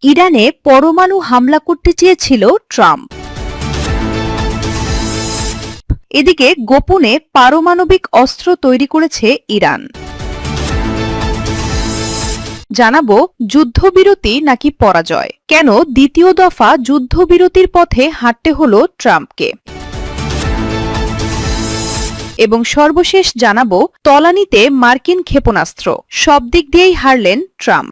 ইরানে পরমাণু হামলা করতে চেয়েছিল ট্রাম্প। এদিকে গোপনে পারমাণবিক অস্ত্র তৈরি করেছে ইরান। জানাবো যুদ্ধবিরতি নাকি পরাজয়, কেন দ্বিতীয় দফা যুদ্ধবিরতির পথে হাঁটতে হলো ট্রাম্পকে। এবং সর্বশেষ জানাবো তলানিতে মার্কিন ক্ষেপণাস্ত্র, সব দিক দিয়েই হারলেন ট্রাম্প।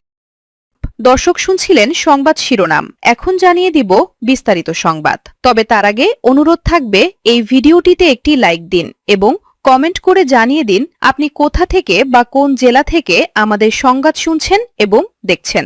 দর্শক শুনছিলেন সংবাদ শিরোনাম, এখন জানিয়ে দিব বিস্তারিত সংবাদ। তবে তার আগে অনুরোধ থাকবে এই ভিডিওটিতে একটি লাইক দিন এবং কমেন্ট করে জানিয়ে দিন আপনি কোথা থেকে বা কোন জেলা থেকে আমাদের সংবাদ শুনছেন এবং দেখছেন।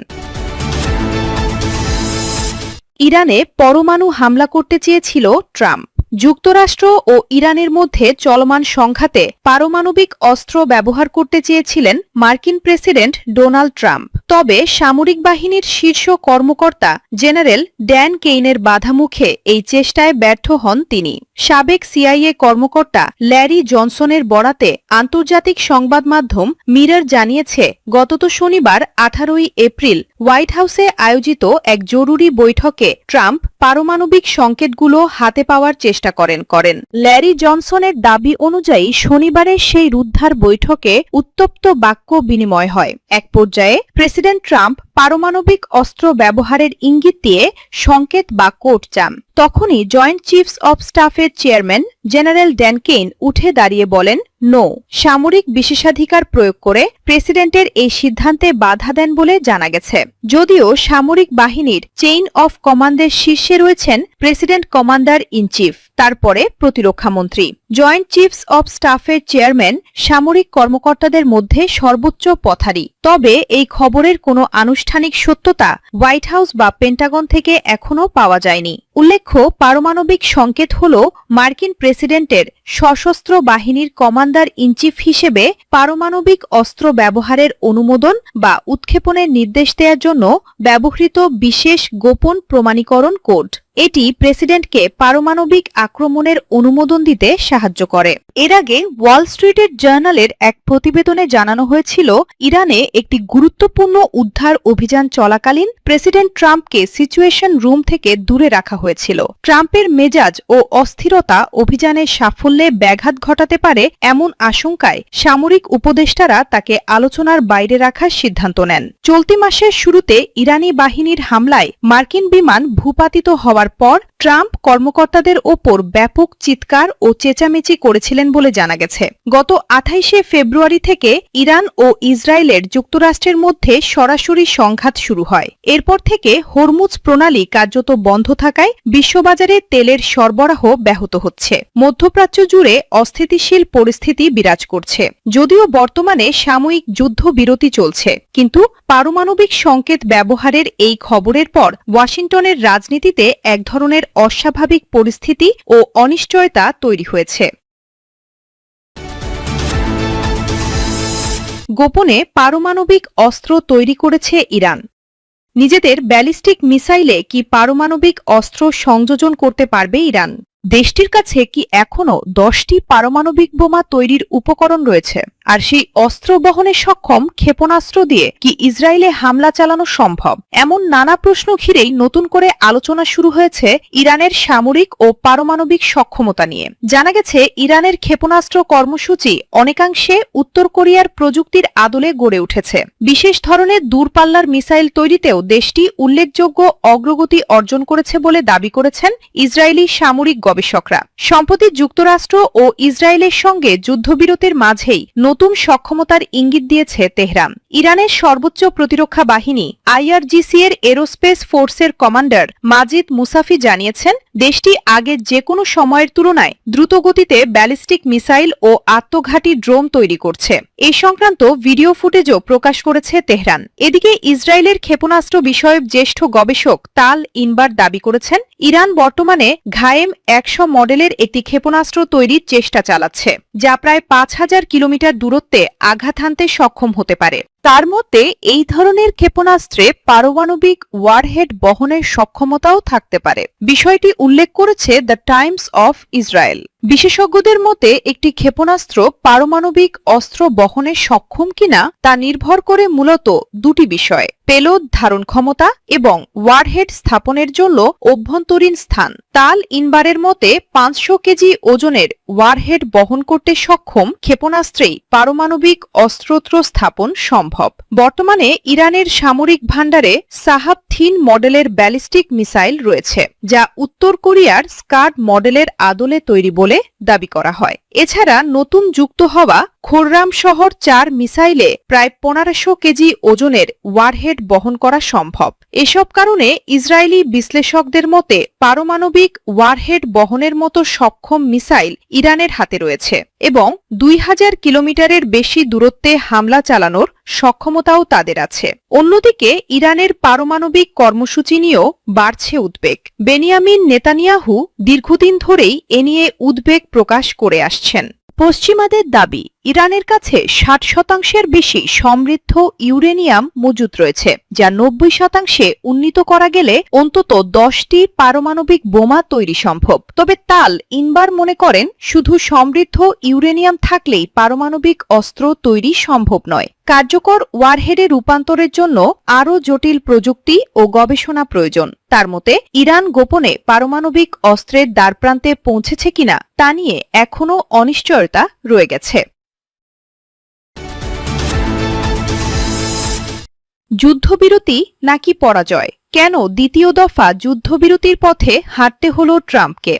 ইরানে পরমাণু হামলা করতে চেয়েছিল ট্রাম্প। যুক্তরাষ্ট্র ও ইরানের মধ্যে চলমান সংঘাতে পারমাণবিক অস্ত্র ব্যবহার করতে চেয়েছিলেন মার্কিন প্রেসিডেন্ট ডোনাল্ড ট্রাম্প। তবে সামরিক বাহিনীর শীর্ষ কর্মকর্তা জেনারেল ড্যান কেইনের বাধা মুখে এই চেষ্টায় ব্যর্থ হন তিনি। সাবেক সিআইএ কর্মকর্তা ল্যারি জনসনের বরাতে আন্তর্জাতিক সংবাদ মাধ্যম মিরর জানিয়েছে, গত শনিবার 18 এপ্রিল হোয়াইট হাউসে আয়োজিত এক জরুরি বৈঠকে ট্রাম্প পারমাণবিক সংকেতগুলো হাতে পাওয়ার চেষ্টা করেন। ল্যারি জনসনের দাবি অনুযায়ী শনিবারের সেই রুদ্ধার বৈঠকে উত্তপ্ত বাক্য বিনিময় হয়। এক পর্যায়ে প্রেসিডেন্ট ট্রাম্প পারমাণবিক অস্ত্র ব্যবহারের ইঙ্গিত দিয়ে সংকেত বা কোড চান। তখনই জয়েন্ট চিফস অব স্টাফের চেয়ারম্যান জেনারেল ড্যান কেইন উঠে দাঁড়িয়ে বলেন, নো। সামরিক বিশেষাধিকার প্রয়োগ করে প্রেসিডেন্টের এই সিদ্ধান্তে বাধা দেন বলে জানা গেছে। যদিও সামরিক বাহিনীর চেইন অফ কমান্ডের শীর্ষে রয়েছেন প্রেসিডেন্ট কমান্ডার ইন চিফ, তারপরে প্রতিরক্ষামন্ত্রী। জয়েন্ট চিফস অব স্টাফের চেয়ারম্যান সামরিক কর্মকর্তাদের মধ্যে সর্বোচ্চ পথারি। তবে এই খবরের কোনো আনুষ্ঠানিক সত্যতা হোয়াইট হাউস বা পেন্টাগন থেকে এখনও পাওয়া যায়নি। উল্লেখ্য, পারমাণবিক সংকেত হল মার্কিন প্রেসিডেন্টের সশস্ত্র বাহিনীর কমান্ডার ইন চিফ হিসেবে পারমাণবিক অস্ত্র ব্যবহারের অনুমোদন বা উৎক্ষেপণের নির্দেশ দেওয়ার জন্য ব্যবহৃত বিশেষ গোপন প্রমাণীকরণ কোড। এটি প্রেসিডেন্টকে পারমাণবিক আক্রমণের অনুমোদন দিতে সাহায্য করে। এর আগে ওয়াল স্ট্রিটের জার্নালের এক প্রতিবেদনে জানানো হয়েছিল, ইরানে একটি গুরুত্বপূর্ণ উদ্ধার অভিযান চলাকালীন প্রেসিডেন্ট ট্রাম্পকে সিচুয়েশন রুম থেকে দূরে রাখা হয়েছিল। ট্রাম্পের মেজাজ ও অস্থিরতা অভিযানের সাফল্যে ব্যাঘাত ঘটাতে পারে এমন আশঙ্কায় সামরিক উপদেষ্টারা তাকে আলোচনার বাইরে রাখার সিদ্ধান্ত নেন। চলতি মাসের শুরুতে ইরানি বাহিনীর হামলায় মার্কিন বিমান ভূপাতিত হওয়ার পর ট্রাম্প কর্মকর্তাদের ওপর ব্যাপক চিৎকার ও চেঁচামেচি করেছিলেন বলে জানা গেছে। গত 28 ফেব্রুয়ারি থেকে ইরান ও ইসরায়েলের যুক্তরাষ্ট্রের মধ্যে সরাসরি সংঘাত শুরু হয়। এরপর থেকে হরমুজ প্রণালী কার্যত বন্ধ থাকায় বিশ্ববাজারে তেলের সরবরাহ ব্যাহত হচ্ছে। মধ্যপ্রাচ্য জুড়ে অস্থিতিশীল পরিস্থিতি বিরাজ করছে। যদিও বর্তমানে সাময়িক যুদ্ধবিরতি চলছে, কিন্তু পারমাণবিক সংকেত ব্যবহারের এই খবরের পর ওয়াশিংটনের রাজনীতিতে এক ধরনের অস্বাভাবিক পরিস্থিতি ও অনিশ্চয়তা তৈরি হয়েছে। গোপনে পারমাণবিক অস্ত্র তৈরি করেছে ইরান। নিজেদের ব্যালিস্টিক মিসাইলে কি পারমাণবিক অস্ত্র সংযোজন করতে পারবে ইরান? দেশটির কাছে কি এখনও 10টি পারমাণবিক বোমা তৈরির উপকরণ রয়েছে? আর সেই অস্ত্র বহনে সক্ষম ক্ষেপণাস্ত্র দিয়ে কি ইসরায়েলে হামলা চালানো সম্ভব? এমন নানা প্রশ্ন ঘিরেই নতুন করে আলোচনা শুরু হয়েছে ইরানের সামরিক ও পারমাণবিক সক্ষমতা নিয়ে। জানা গেছে, ইরানের ক্ষেপণাস্ত্র কর্মসূচি অনেকাংশে উত্তর কোরিয়ার প্রযুক্তির আদলে গড়ে উঠেছে। বিশেষ ধরনের দূরপাল্লার মিসাইল তৈরিতেও দেশটি উল্লেখযোগ্য অগ্রগতি অর্জন করেছে বলে দাবি করেছেন ইসরায়েলি সামরিক গবেষকরা। সম্প্রতি যুক্তরাষ্ট্র ও ইসরায়েলের সঙ্গে যুদ্ধবিরতির মাঝেই নতুন সক্ষমতার ইঙ্গিত দিয়েছে তেহরান। ইরানের সর্বোচ্চ প্রতিরক্ষা বাহিনী আইআরজিসি এর এরোস্পেস ফোর্সের কমান্ডার মাজিদ মুসাফি জানিয়েছেন, দেশটি আগের যে কোনো সময়ের তুলনায় দ্রুতগতিতে ব্যালিস্টিক মিসাইল ও আত্মঘাতী ড্রোন তৈরি করছে। এই সংক্রান্ত ভিডিও ফুটেজও প্রকাশ করেছে তেহরান। এদিকে ইসরায়েলের ক্ষেপণাস্ত্র বিষয়ক জ্যেষ্ঠ গবেষক তাল ইনবার দাবি করেছেন, ইরান বর্তমানে ঘায়েম 100 মডেলের একটি ক্ষেপণাস্ত্র তৈরির চেষ্টা চালাচ্ছে, যা প্রায় 5000 কিলোমিটার দূরত্বে আঘাত হানতে সক্ষম হতে পারে। তার মতে এই ধরনের ক্ষেপণাস্ত্রে পারমাণবিক ওয়ারহেড বহনের সক্ষমতাও থাকতে পারে। বিষয়টি উল্লেখ করেছে দ্য টাইমস অফ ইসরায়েল। বিশেষজ্ঞদের মতে একটি ক্ষেপণাস্ত্র পারমাণবিক অস্ত্র বহনে সক্ষম কিনা তা নির্ভর করে মূলত দুটি বিষয়: পেলোড ধারণ ক্ষমতা এবং ওয়ারহেড স্থাপনের জন্য অভ্যন্তরীণ স্থান। তাল ইনবারের মতে 500 কেজি ওজনের ওয়ারহেড বহন করতে সক্ষম ক্ষেপণাস্ত্রেই পারমাণবিক অস্ত্রোত্র স্থাপন সম্ভব। বর্তমানে ইরানের সামরিক ভাণ্ডারে সাহাব-3 মডেলের ব্যালিস্টিক মিসাইল রয়েছে, যা উত্তর কোরিয়ার স্কাড মডেলের আদলে তৈরি বলে দাবি করা হয়। এছাড়া নতুন যুক্ত হওয়া খোররাম শহর 4 মিসাইলে প্রায় 1500 কেজি ওজনের ওয়ারহেড বহন করা সম্ভব। এসব কারণে ইসরায়েলি বিশ্লেষকদের মতে পারমাণবিক ওয়ারহেড বহনের মতো সক্ষম মিসাইল ইরানের হাতে রয়েছে এবং 2000 কিলোমিটারের বেশি দূরত্বে হামলা চালানোর সক্ষমতাও তাদের আছে। অন্যদিকে ইরানের পারমাণবিক কর্মসূচি নিয়েও বাড়ছে উদ্বেগ। বেনিয়ামিন নেতানিয়াহু দীর্ঘদিন ধরেই এ নিয়ে উদ্বেগ প্রকাশ করে আসছেন। পশ্চিমাদের দাবি, ইরানের কাছে 60% বেশি সমৃদ্ধ ইউরেনিয়াম মজুত রয়েছে, যা 90% উন্নীত করা গেলে অন্তত 10টি পারমাণবিক বোমা তৈরি সম্ভব। তবে তাল ইনবার মনে করেন, শুধু সমৃদ্ধ ইউরেনিয়াম থাকলেই পারমাণবিক অস্ত্র তৈরি সম্ভব নয়। কার্যকর ওয়ারহেডে রূপান্তরের জন্য আরও জটিল প্রযুক্তি ও গবেষণা প্রয়োজন। তার মতে ইরান গোপনে পারমাণবিক অস্ত্রের দ্বারপ্রান্তে পৌঁছেছে কিনা তা নিয়ে এখনও অনিশ্চয়তা রয়ে গেছে। যুদ্ধবিরতি নাকি পরাজয়? কেন দ্বিতীয় দফা যুদ্ধবিরতির পথে হাঁটতে হলো ট্রাম্পকে?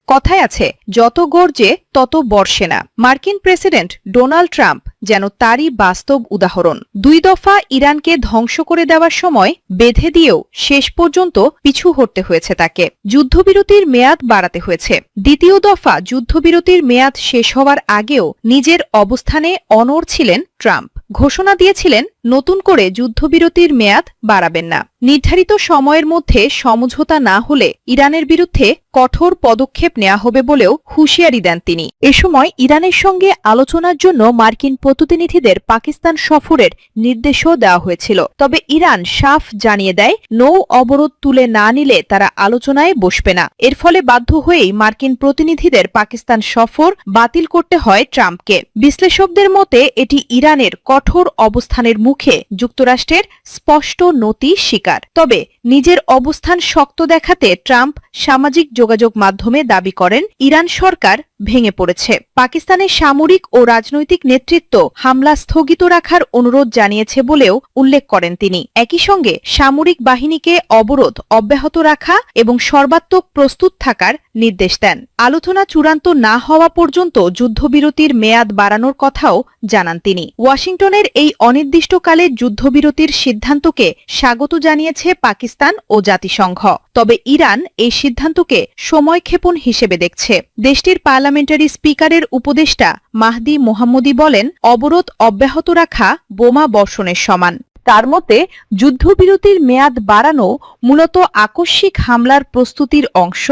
কথায় আছে, যত গর্জে তত বর্ষে না। মার্কিন প্রেসিডেন্ট ডোনাল্ড ট্রাম্প যেন তারই বাস্তব উদাহরণ। 2 দফা ইরানকে ধ্বংস করে দেওয়ার সময় বেঁধে দিয়েও শেষ পর্যন্ত পিছু হটতে হয়েছে তাকে। যুদ্ধবিরতির মেয়াদ বাড়াতে হয়েছে। দ্বিতীয় দফা যুদ্ধবিরতির মেয়াদ শেষ হওয়ার আগেও নিজের অবস্থানে অনড় ছিলেন ট্রাম্প। ঘোষণা দিয়েছিলেন নতুন করে যুদ্ধবিরতির মেয়াদ বাড়াবেন না। নির্ধারিত সময়ের মধ্যে সমঝোতা না হলে ইরানের বিরুদ্ধে কঠোর পদক্ষেপ নেওয়া হবে বলেও হুঁশিয়ারি দেন তিনি। এ সময় ইরানের সঙ্গে আলোচনার জন্য মার্কিন প্রতিনিধিদের পাকিস্তান সফরের নির্দেশও দেওয়া হয়েছিল। তবে ইরান সাফ জানিয়ে দেয়, নৌ অবরোধ তুলে না নিলে তারা আলোচনায় বসবে না। এর ফলে বাধ্য হয়েই মার্কিন প্রতিনিধিদের পাকিস্তান সফর বাতিল করতে হয় ট্রাম্পকে। বিশ্লেষকদের মতে এটি ইরানের কঠোর অবস্থানের মুখে যুক্তরাষ্ট্রের স্পষ্ট নতি স্বীকার। তবে নিজের অবস্থান শক্ত দেখাতে ট্রাম্প সামাজিক যোগাযোগ মাধ্যমে দাবি করেন ইরান সরকার ভেঙে পড়েছে। পাকিস্তানের সামরিক ও রাজনৈতিক নেতৃত্ব হামলা স্থগিত রাখার অনুরোধ জানিয়েছে বলেও উল্লেখ করেন তিনি। একই সঙ্গে সামরিক বাহিনীকে অবরোধ অব্যাহত রাখা এবং সর্বাত্মক প্রস্তুত থাকার নির্দেশ দেন। আলোচনা চূড়ান্ত না হওয়া পর্যন্ত যুদ্ধবিরতির মেয়াদ বাড়ানোর কথাও জানান তিনি। ওয়াশিংটনের এই অনির্দিষ্টকালের যুদ্ধবিরতির সিদ্ধান্তকে স্বাগত জানিয়েছে পাকিস্তান ও জাতিসংঘ। তবে ইরান এই সিদ্ধান্তকে সময়ক্ষেপণ হিসেবে দেখছে। দেশটির পার্লামেন্টারি স্পিকারের উপদেষ্টা মাহদি মোহাম্মদী বলেন, অবরোধ অব্যাহত রাখা বোমা বর্ষণের সমান। তার মতে যুদ্ধবিরতির মেয়াদ বাড়ানো মূলত আকস্মিক হামলার প্রস্তুতির অংশ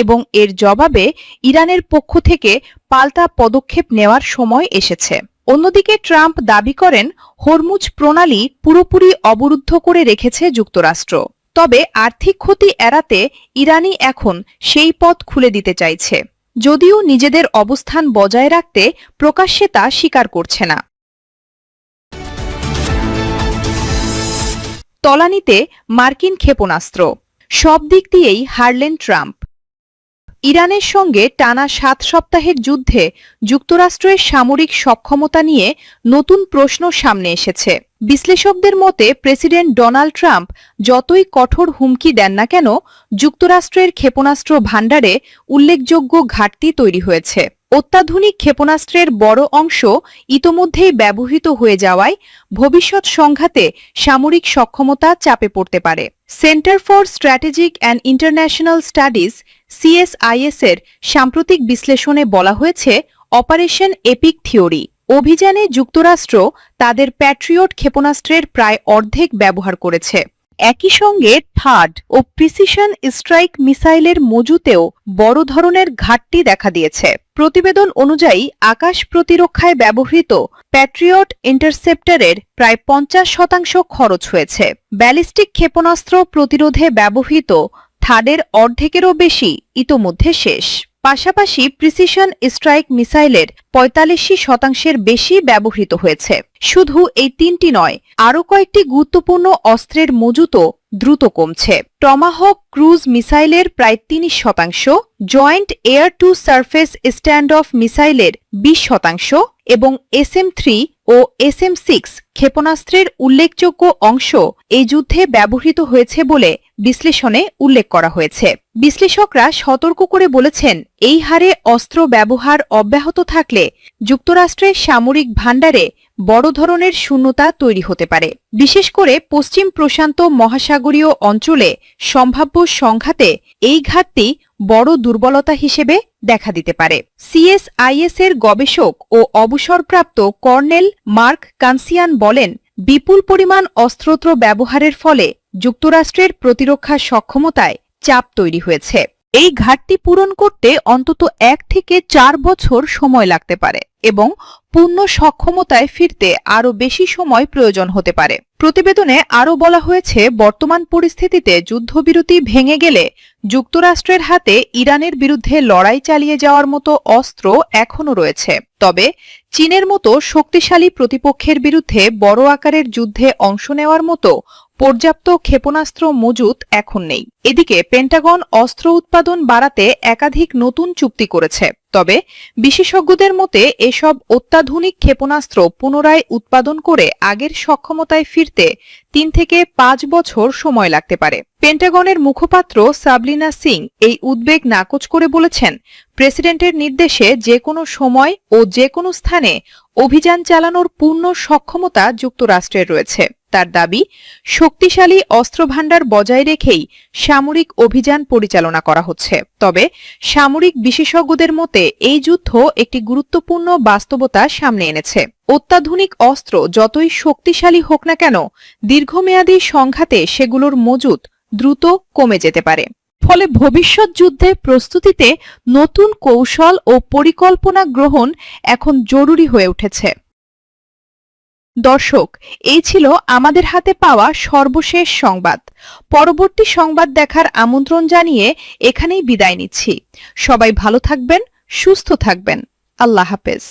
এবং এর জবাবে ইরানের পক্ষ থেকে পাল্টা পদক্ষেপ নেওয়ার সময় এসেছে। অন্যদিকে ট্রাম্প দাবি করেন, হরমুজ প্রণালী পুরোপুরি অবরুদ্ধ করে রেখেছে যুক্তরাষ্ট্র। তবে আর্থিক ক্ষতি এড়াতে ইরানই এখন সেই পথ খুলে দিতে চাইছে, যদিও নিজেদের অবস্থান বজায় রাখতে প্রকাশ্যে তা স্বীকার করছে না। তলানিতে মার্কিন ক্ষেপণাস্ত্র, সব দিক দিয়েই হারলেন ট্রাম্প। ইরানের সঙ্গে টানা 7 সপ্তাহের যুদ্ধে যুক্তরাষ্ট্রের সামরিক সক্ষমতা নিয়ে নতুন প্রশ্ন সামনে এসেছে। বিশ্লেষকদের মতে প্রেসিডেন্ট ডোনাল্ড ট্রাম্প যতই কঠোর হুমকি দেন না কেন, যুক্তরাষ্ট্রের ক্ষেপণাস্ত্র ভাণ্ডারে উল্লেখযোগ্য ঘাটতি তৈরি হয়েছে। অত্যাধুনিক ক্ষেপণাস্ত্রের বড় অংশ ইতোমধ্যেই ব্যবহৃত হয়ে যাওয়ায় ভবিষ্যৎ সংঘাতে সামরিক সক্ষমতা চাপে পড়তে পারে। Centre for strategic and international studies CSIS এর সাম্প্রতিক বিশ্লেষণে বলা হয়েছে, অপারেশন এপিক থিওরি অভিযানে যুক্তরাষ্ট্র তাদের প্যাট্রিয়ট ক্ষেপণাস্ত্রের প্রায় অর্ধেক ব্যবহার করেছে। একই সঙ্গে থার্ড ও প্রিসিশন স্ট্রাইক মিসাইলের মজুতেও বড় ধরনের ঘাটতি দেখা দিয়েছে। প্রতিবেদন অনুযায়ী আকাশ প্রতিরক্ষায় ব্যবহৃত প্যাট্রিয়ট ইন্টারসেপ্টরের প্রায় 50% খরচ হয়েছে। ব্যালিস্টিক ক্ষেপণাস্ত্র প্রতিরোধে ব্যবহৃত থার্ডের অর্ধেকেরও বেশি ইতোমধ্যে শেষ। পাশাপাশি প্রিসিশন স্ট্রাইক মিসাইলের 45% বেশি ব্যবহৃত হয়েছে। শুধু এই তিনটি নয়, আরও কয়েকটি গুরুত্বপূর্ণ অস্ত্রের মজুতও দ্রুত কমছে। টমাহক ক্রুজ মিসাইলের প্রায় 30%, joint air to surface stand off মিসাইলের 20% এবং SM-3 ও SM-6 ক্ষেপণাস্ত্রের উল্লেখযোগ্য অংশ এই যুদ্ধে ব্যবহৃত হয়েছে বলে বিশ্লেষণে উল্লেখ করা হয়েছে। বিশ্লেষকরা সতর্ক করে বলেছেন, এই হারে অস্ত্র ব্যবহার অব্যাহত থাকলে যুক্তরাষ্ট্রের সামরিক ভাণ্ডারে বড় ধরনের শূন্যতা তৈরি হতে পারে। বিশেষ করে পশ্চিম প্রশান্ত মহাসাগরীয় অঞ্চলে সম্ভাব্য সংঘাতে এই ঘাটতি বড় দুর্বলতা হিসেবে দেখা দিতে পারে। CSIS এর গবেষক ও অবসরপ্রাপ্ত কর্নেল মার্ক কানসিয়ান বলেন, বিপুল পরিমাণ অস্ত্রোত্র ব্যবহারের ফলে যুক্তরাষ্ট্রের প্রতিরক্ষা সক্ষমতায় চাপ তৈরি হয়েছে। এই ঘাটতি পূরণ করতে অন্তত 1 থেকে 4 বছর সময় লাগতে পারে এবং পূর্ণ সক্ষমতায় ফিরতে আরও বেশি সময় প্রয়োজন হতে পারে। প্রতিবেদনে আরও বলা হয়েছে, বর্তমান পরিস্থিতিতে যুদ্ধবিরতি ভেঙে গেলে যুক্তরাষ্ট্রের হাতে ইরানের বিরুদ্ধে লড়াই চালিয়ে যাওয়ার মতো অস্ত্র এখনও রয়েছে। তবে চীনের মতো শক্তিশালী প্রতিপক্ষের বিরুদ্ধে বড় আকারের যুদ্ধে অংশ নেওয়ার মতো পর্যাপ্ত ক্ষেপণাস্ত্র মজুত এখন নেই। এদিকে পেন্টাগন অস্ত্র উৎপাদন বাড়াতে একাধিক নতুন চুক্তি করেছে। তবে বিশেষজ্ঞদের মতে এসব অত্যাধুনিক ক্ষেপণাস্ত্র পুনরায় উৎপাদন করে আগের সক্ষমতায় ফিরতে 3 থেকে 5 বছর সময় লাগতে পারে। পেন্টাগনের মুখপাত্র সাবলিনা সিং এই উদ্বেগ নাকচ করে বলেছেন, প্রেসিডেন্টের নির্দেশে যে কোনো সময় ও যে কোনো স্থানে অভিযান চালানোর পূর্ণ সক্ষমতা যুক্তরাষ্ট্রের রয়েছে। তার দাবি, শক্তিশালী অস্ত্রভাণ্ডার বজায় রেখেই সামরিক অভিযান পরিচালনা করা হচ্ছে। তবে সামরিক বিশেষজ্ঞদের মতে এই যুদ্ধ একটি গুরুত্বপূর্ণ বাস্তবতা সামনে এনেছে। অত্যাধুনিক অস্ত্র যতই শক্তিশালী হোক না কেন, দীর্ঘমেয়াদী সংঘাতে সেগুলোর মজুত দ্রুত কমে যেতে পারে। ফলে ভবিষ্যৎ যুদ্ধের প্রস্তুতিতে নতুন কৌশল ও পরিকল্পনা গ্রহণ এখন জরুরি হয়ে উঠেছে। দর্শক, এই ছিল আমাদের হাতে পাওয়া সর্বশেষ সংবাদ। পরবর্তী সংবাদ দেখার আমন্ত্রণ জানিয়ে এখানেই বিদায় নিচ্ছি। সবাই ভালো থাকবেন, সুস্থ থাকবেন। আল্লাহ হাফেজ।